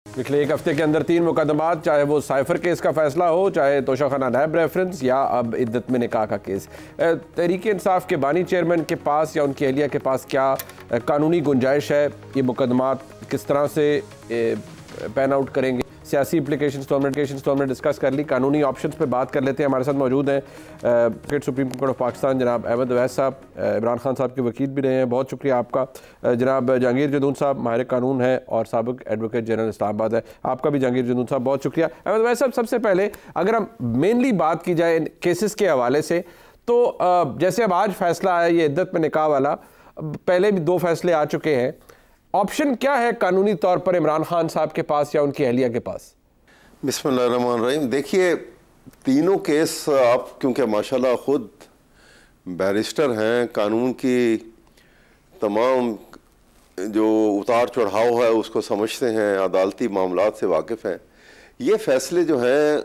पिछले एक हफ्ते के अंदर 3 मुकदमात, चाहे वो साइफर केस का फैसला हो, चाहे तोशाखाना नैब रेफरेंस या अब इद्दत में निकाह का केस। तहरीक इंसाफ के बानी चेयरमैन के पास या उनकी अहलिया के पास क्या कानूनी गुंजाइश है? ये मुकदमात किस तरह से पैन आउट करेंगे? सियासी इम्प्लीकेशंस तो हमने डिस्कस कर ली। कानूनी ऑप्शंस पे बात कर लेते हैं। हमारे साथ मौजूद हैं सुप्रीम कोर्ट ऑफ पाकिस्तान जनाब अहमद अवैस साहब, इमरान खान साहब के वकील भी रहे हैं, बहुत शुक्रिया आपका। जनाब जहांगीर जदून साहब माहिर कानून है और साबिक एडवोकेट जनरल इस्लामाबाद है, आपका भी जहांगीर जदून साहब बहुत शुक्रिया। अहमद अवैस साहब, सबसे पहले अगर हम मेनली बात की जाए केसेस के हवाले से, तो जैसे अब आज फैसला आया ये इद्दत में निकाह वाला, पहले भी 2 फैसले आ चुके हैं, ऑप्शन क्या है कानूनी तौर पर इमरान खान साहब के पास या उनकी अहलिया के पास? बिस्मिल्लाहिर्रहमानिर्रहीम। देखिए, तीनों केस आप क्योंकि माशाल्लाह खुद बैरिस्टर हैं, कानून की तमाम जो उतार चढ़ाव है उसको समझते हैं, अदालती मामलात से वाकिफ़ हैं। ये फैसले जो हैं,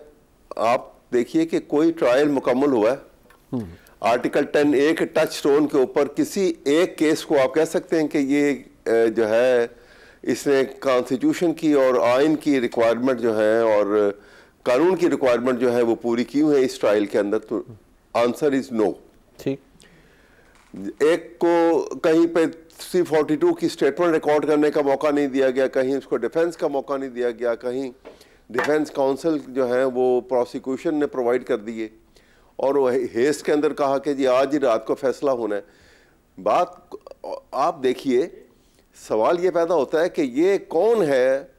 आप देखिए कि कोई ट्रायल मुकम्मल हुआ है आर्टिकल 10A के टच स्टोन के ऊपर किसी एक केस को आप कह सकते हैं कि ये जो है इसने कॉन्स्टिट्यूशन की और आइन की रिक्वायरमेंट जो है और कानून की रिक्वायरमेंट जो है वो पूरी की हुई है इस ट्रायल के अंदर? तो आंसर इज नो। ठीक, एक को कहीं पे 342 की स्टेटमेंट रिकॉर्ड करने का मौका नहीं दिया गया, कहीं उसको डिफेंस का मौका नहीं दिया गया, कहीं डिफेंस काउंसिल जो है वो प्रोसिक्यूशन ने प्रोवाइड कर दिए और वो हेस्ट के अंदर कहा कि जी आज ही रात को फैसला होना है। बात आप देखिए, सवाल ये पैदा होता है कि ये कौन है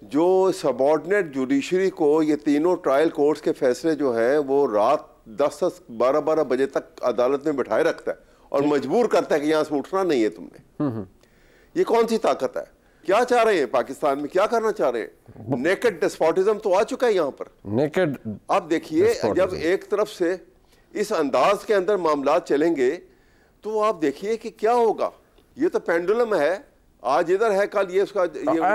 जो सबऑर्डिनेट जुडिशरी को ये तीनों ट्रायल कोर्ट्स के फैसले जो हैं वो रात 10 12 बजे तक अदालत में बिठाए रखता है और मजबूर करता है कि यहाँ से उठना नहीं है तुमने। ये कौन सी ताकत है? क्या चाह रहे हैं पाकिस्तान में, क्या करना चाह रहे हैं? नेकेड डेस्पोटिज्म तो आ चुका है यहाँ पर। नेकेड आप देखिए, जब एक तरफ से इस अंदाज के अंदर मामला चलेंगे तो आप देखिए कि क्या होगा। ये तो पेंडुलम है, आज इधर है कल ये उसका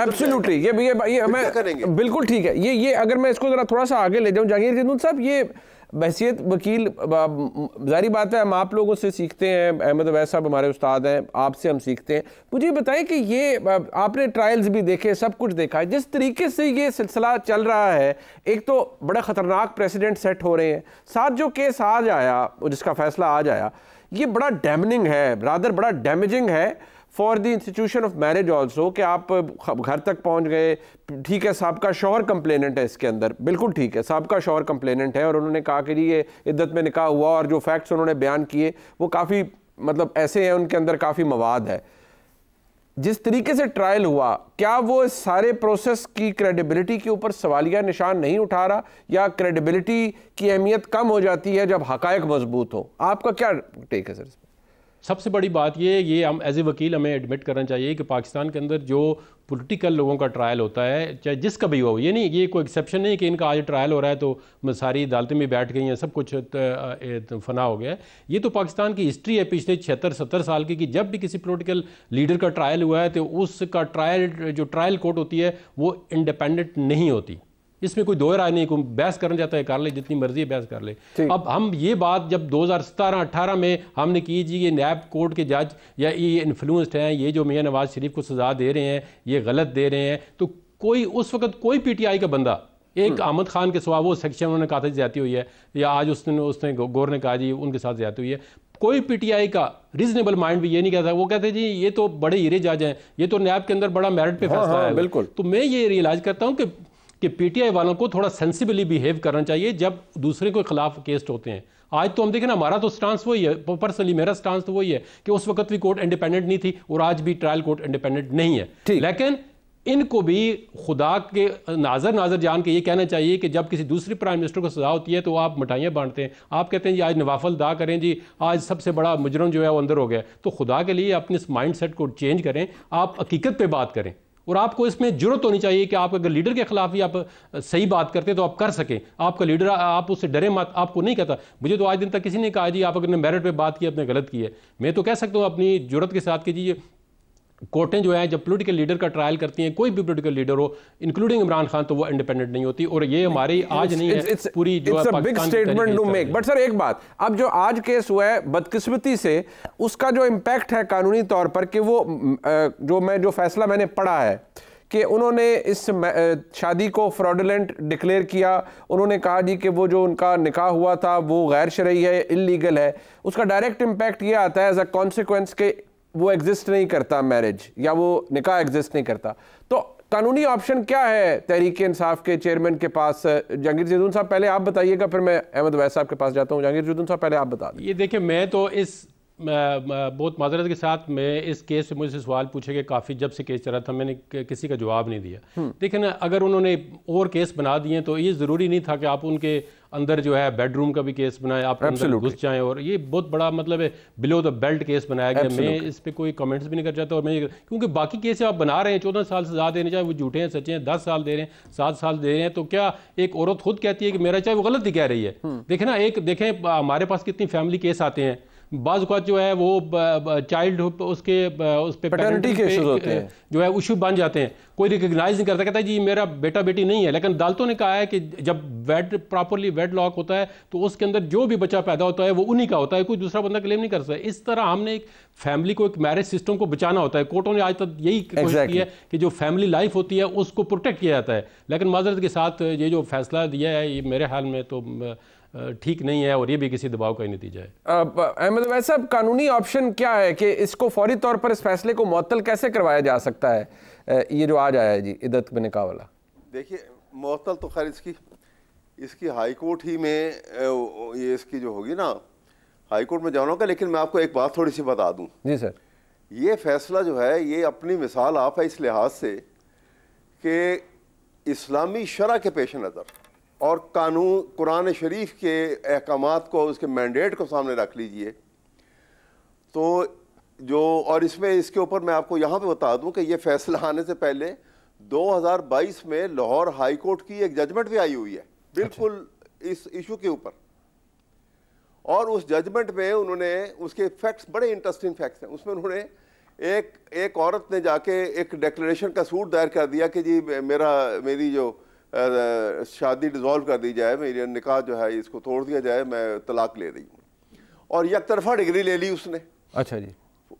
एब्सोल्युटली ये मैं करेंगे। बिल्कुल ठीक है। ये अगर मैं इसको जरा थोड़ा सा आगे ले जाऊं, जहांगीर जदून साहब, ये बहसियत वकील, जारी बात है हम आप लोगों से सीखते हैं, अहमद अवैस साहब हमारे उस्ताद हैं, आपसे हम सीखते हैं। मुझे बताएं कि ये आपने ट्रायल्स भी देखे, सब कुछ देखा है, जिस तरीके से ये सिलसिला चल रहा है, एक तो बड़ा ख़तरनाक प्रेसिडेंट सेट हो रहे हैं, साथ जो केस आज आया जिसका फैसला आज आया, ये बड़ा डैमनिंग है, रादर बड़ा डैमेजिंग है for the institution of marriage also, कि आप घर तक पहुंच गए। ठीक है, सबका शौहर कंप्लेनेंट है इसके अंदर, बिल्कुल ठीक है, सबका शौहर कंप्लेनेंट है और उन्होंने कहा कि जी ये इद्दत में निकाह हुआ और जो फैक्ट्स उन्होंने बयान किए वो काफ़ी मतलब ऐसे हैं, उनके अंदर काफ़ी मवाद है। जिस तरीके से ट्रायल हुआ, क्या वो इस सारे प्रोसेस की क्रेडिबिलिटी के ऊपर सवालिया निशान नहीं उठा रहा, या क्रेडिबिलिटी की अहमियत कम हो जाती है जब हकायक मजबूत हो? आपका क्या टेक है सर? सबसे बड़ी बात ये हम एज ए वकील हमें एडमिट करना चाहिए कि पाकिस्तान के अंदर जो पॉलिटिकल लोगों का ट्रायल होता है, चाहे जिसका भी हो, ये नहीं, ये कोई एक्सेप्शन नहीं कि इनका आज ट्रायल हो रहा है तो सारी अदालतें में बैठ गई हैं, सब कुछ फना हो गया। ये तो पाकिस्तान की हिस्ट्री है पिछले 76-70 साल की, कि जब भी किसी पॉलिटिकल लीडर का ट्रायल हुआ है तो उसका जो ट्रायल कोर्ट होती है वो इंडिपेंडेंट नहीं होती। इसमें कोई दो राय नहीं, कोई बहस करना चाहता है कर ले, जितनी मर्जी है बहस कर ले। अब हम ये बात जब 2017-18 में हमने की, जी ये नैब कोर्ट के जज या ये इन्फ्लुएंस्ड हैं, ये जो मियां नवाज शरीफ को सजा दे रहे हैं, ये गलत दे रहे हैं, तो कोई उस वक्त कोई PTI का बंदा, एक अहमद खान के सिवा, वो सेक्शन उन्होंने कहा था ज्यादती हुई है, या आज उसने गौर ने कहा जी उनके साथ ज्यादती हुई है, कोई PTI का रीजनेबल माइंड भी ये नहीं कहता। वो कहते जी ये तो बड़े हीरे जज हैं, ये तो नैब के अंदर बड़ा मेरिट पे फैसला है। बिल्कुल। तो मैं ये रियलाइज करता हूँ कि PTI वालों को थोड़ा सेंसिबली बिहेव करना चाहिए जब दूसरे के खिलाफ केस होते हैं। आज तो हम देखें ना, हमारा तो स्टांस वही है, पर्सनली मेरा स्टांस तो वही है कि उस वक्त भी कोर्ट इंडिपेंडेंट नहीं थी और आज भी ट्रायल कोर्ट इंडिपेंडेंट नहीं है। लेकिन इनको भी खुदा के नाजर जान के ये कहना चाहिए कि जब किसी दूसरी प्राइम मिनिस्टर को सजा होती है तो आप मिठाइयाँ बांटते हैं, आप कहते हैं जी आज नवाफल दा करें, जी आज सबसे बड़ा मुजरम जो है वो अंदर हो गया। तो खुदा के लिए अपने इस माइंड सेट को चेंज करें, आप हकीकत पे बात करें और आपको इसमें जरूरत होनी चाहिए कि आप अगर लीडर के खिलाफ भी आप सही बात करते हैं तो आप कर सकें। आपका लीडर, आप उससे डरे मत, आपको नहीं कहता। मुझे तो आज दिन तक किसी ने कहा जी आप अगर मेरिट पे बात की आपने गलत की है। मैं तो कह सकता हूँ अपनी जरूरत के साथ कि जी कोर्टें जो है जब पॉलिटिकल लीडर का ट्रायल करती हैं, कोई भी पॉलिटिकल लीडर हो इंक्लूडिंग इमरान खान, तो वो इंडिपेंडेंट नहीं होती। और ये हमारी आज नहीं है, पूरी जो है big statement to make. But sir एक बात, अब जो आज केस हुआ है बदकिस्मती से उसका जो इम्पैक्ट है कानूनी तौर पर, कि वो जो फैसला मैंने पढ़ा है कि उन्होंने इस शादी को फ्रॉडुलेंट डिक्लेयर किया। उन्होंने कहा जी कि वो जो उनका निकाह हुआ था वो गैर शरई है, इल्लीगल है। उसका डायरेक्ट इम्पैक्ट ये आता है एज अ कॉन्सिक्वेंस के वो एग्जिस्ट नहीं करता मैरिज, या वो निकाह एग्जिस्ट नहीं करता। तो कानूनी ऑप्शन क्या है तहरीक इंसाफ के चेयरमैन के पास? जहांगीर ज़ैदून साहब पहले आप बताइएगा, फिर मैं अहमद अवैस साहब के पास जाता हूँ। जहांगीर ज़ैदून साहब पहले आप बता दें। ये देखिए, मैं तो इस बहुत माजरत के साथ मैं इस केस से मुझसे सवाल पूछे कि काफ़ी जब से केस चला था मैंने किसी का जवाब नहीं दिया। देखिए ना, अगर उन्होंने और केस बना दिए तो ये ज़रूरी नहीं था कि आप उनके अंदर जो है बेडरूम का भी केस बनाए, आप अंदर घुस जाएं, और ये बहुत बड़ा मतलब है बिलो द बेल्ट केस बनाया गया। मैं इस पर कोई कमेंट्स भी नहीं कर चाहता। और मैं क्योंकि बाकी केस आप बना रहे हैं 14 साल सजा दे रहे हैं, चाहे वो झूठे हैं सच्चे हैं, 10 साल दे रहे हैं, 7 साल दे रहे हैं, तो क्या एक औरत खुद कहती है कि मेरा, चाहे वो गलत ही कह रही है। देखें ना, देखें हमारे पास कितनी फैमिली केस आते हैं, बाज़ औक़ात जो है वो चाइल्ड उसके उस पे पैटर्निटी के होते हैं, जो है इशू बन जाते हैं, कोई रिकग्नाइज नहीं करता, कहता है जी मेरा बेटा बेटी नहीं है। लेकिन अदालतों ने कहा है कि जब प्रॉपरली वेड लॉक होता है तो उसके अंदर जो भी बच्चा पैदा होता है वो उन्हीं का होता है, कोई दूसरा बंदा क्लेम नहीं कर सकता। इस तरह हमने एक फैमिली को, एक मैरिज सिस्टम को बचाना होता है। कोर्टों ने आज तक यही कोशिश की है कि जो फैमिली लाइफ होती है उसको प्रोटेक्ट किया जाता है। लेकिन माजरत के साथ ये जो फैसला दिया है, ये मेरे ख्याल में तो ठीक नहीं है, और ये भी किसी दबाव का ही नतीजा है। अहमद अवैस साहब, कानूनी ऑप्शन क्या है कि इसको फौरी तौर पर इस फैसले को मुअत्तल कैसे करवाया जा सकता है, ये जो आज आया है जी इद्दत में निकाह वाला? देखिए, मुअत्तल तो खैर इसकी हाई कोर्ट ही में ये इसकी जो होगी ना, हाई कोर्ट में जाना होगा। लेकिन मैं आपको एक बात थोड़ी सी बता दूं। जी सर। ये फैसला जो है ये अपनी मिसाल आप है इस लिहाज से कि इस्लामी शरा के पेश नज़र और कानून कुरान शरीफ के अहकामात को, उसके मैंडेट को सामने रख लीजिए तो जो, और इसमें इसके ऊपर मैं आपको यहाँ पे बता दूं कि ये फैसला आने से पहले 2022 में लाहौर हाई कोर्ट की एक जजमेंट भी आई हुई है बिल्कुल इस इशू के ऊपर। और उस जजमेंट में उन्होंने, उसके फैक्ट्स बड़े इंटरेस्टिंग फैक्ट्स हैं उसमें, उन्होंने एक औरत ने जाके एक डिक्लेरेशन का सूट दायर कर दिया कि जी मेरी जो शादी डिसॉल्व कर दी जाए, मेरी निकाह जो है इसको तोड़ दिया जाए, मैं तलाक ले रही हूँ। और एक तरफा डिग्री ले ली उसने। अच्छा जी।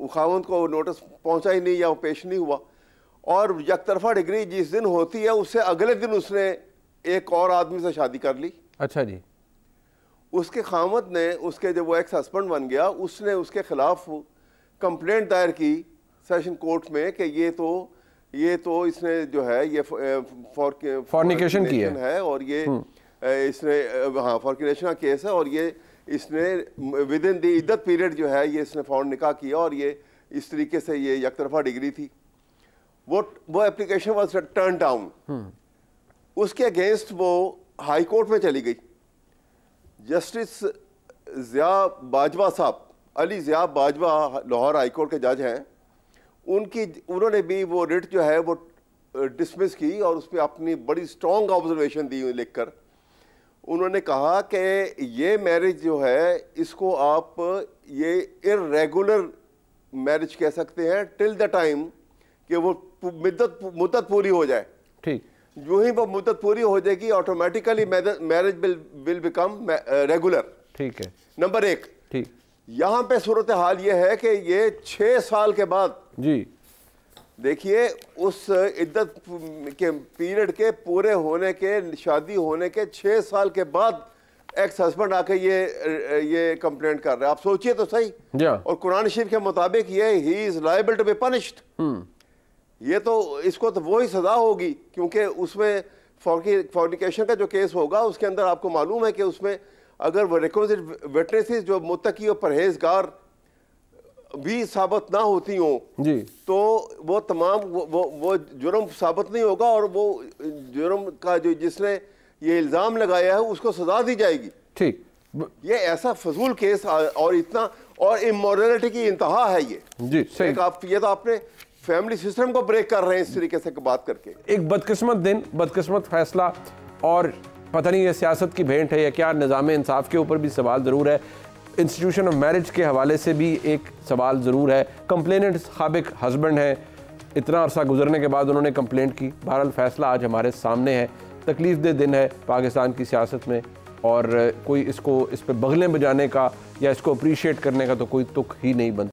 खावंद को नोटिस पहुंचा ही नहीं या वो पेश नहीं हुआ। और एक तरफा डिग्री जिस दिन होती है उससे अगले दिन उसने एक और आदमी से शादी कर ली। अच्छा जी। उसके खावंद ने, उसके जब वो एक्स हस्बैंड बन गया, उसने उसके खिलाफ कंप्लेंट दायर की सेशन कोर्ट में कि ये तो इसने जो है ये फॉर्निकेशन की है और ये इसने, हाँ, फॉर्निकेशन का केस है, और ये इसने विद इन द इद्दत पीरियड जो है ये इसने फौरन निकाह किया, और ये इस तरीके से ये एक तरफा डिग्री थी। वो एप्लीकेशन वाज टर्न डाउन। उसके अगेंस्ट वो हाई कोर्ट में चली गई। जस्टिस ज़िया बाजवा साहब, अली ज़िया बाजवा लाहौर हाई कोर्ट के जज हैं, उन्होंने भी वो रिट जो है वो डिसमिस की, और उसमें अपनी बड़ी स्ट्रॉन्ग ऑब्जर्वेशन दी लिखकर। उन्होंने कहा कि ये मैरिज जो है इसको आप ये इर्रेगुलर मैरिज कह सकते हैं टिल द टाइम कि वो मुद्दत पूरी हो जाए। ठीक। जो ही वो मुद्दत पूरी हो जाएगी automatically marriage will become regular. ठीक है, नंबर 1। ठीक। यहाँ पे सूरत हाल ये है कि ये 6 साल के बाद जी, देखिए उस इद्दत के पीरियड के पूरे होने के, शादी होने के 6 साल के बाद एक्स हस्बैंड आके ये कंप्लेंट कर रहा है। आप सोचिए तो सही। और कुरान शरीफ के मुताबिक ये ही is liable to be punished. ये तो, इसको तो वो ही सजा होगी, क्योंकि उसमें फॉर्निकेशन का जो केस होगा उसके अंदर आपको मालूम है कि उसमें अगर वो रिक्विजिट विटनेसेस जो मुत्तकी और परहेजगार भी साबित ना होती हो जी, तो वो तमाम वो जुर्म साबित नहीं होगा, और वो जुर्म का जो जिसने ये इल्ज़ाम लगाया है उसको सजा दी जाएगी। ठीक। ये ऐसा फजूल केस और इतना, और इमोरलिटी की इंतहा है ये जी। सही। आप ये तो आपने फैमिली सिस्टम को ब्रेक कर रहे हैं इस तरीके से बात करके। एक बदकिस्मत दिन, बदकिस्मत फैसला, और पता नहीं ये सियासत की भेंट है या क्या, निज़ाम इंसाफ के ऊपर भी सवाल ज़रूर है, इंस्टीट्यूशन ऑफ मैरिज के हवाले से भी एक सवाल ज़रूर है। कंप्लेनेंट साबिक हस्बैंड है, इतना अरसा गुजरने के बाद उन्होंने कंप्लेंट की। बहरहाल फैसला आज हमारे सामने है। तकलीफ दे दिन है पाकिस्तान की सियासत में, और कोई इस पर बगलें बजाने का या इसको अप्रीशिएट करने का तो कोई तुक ही नहीं बनता।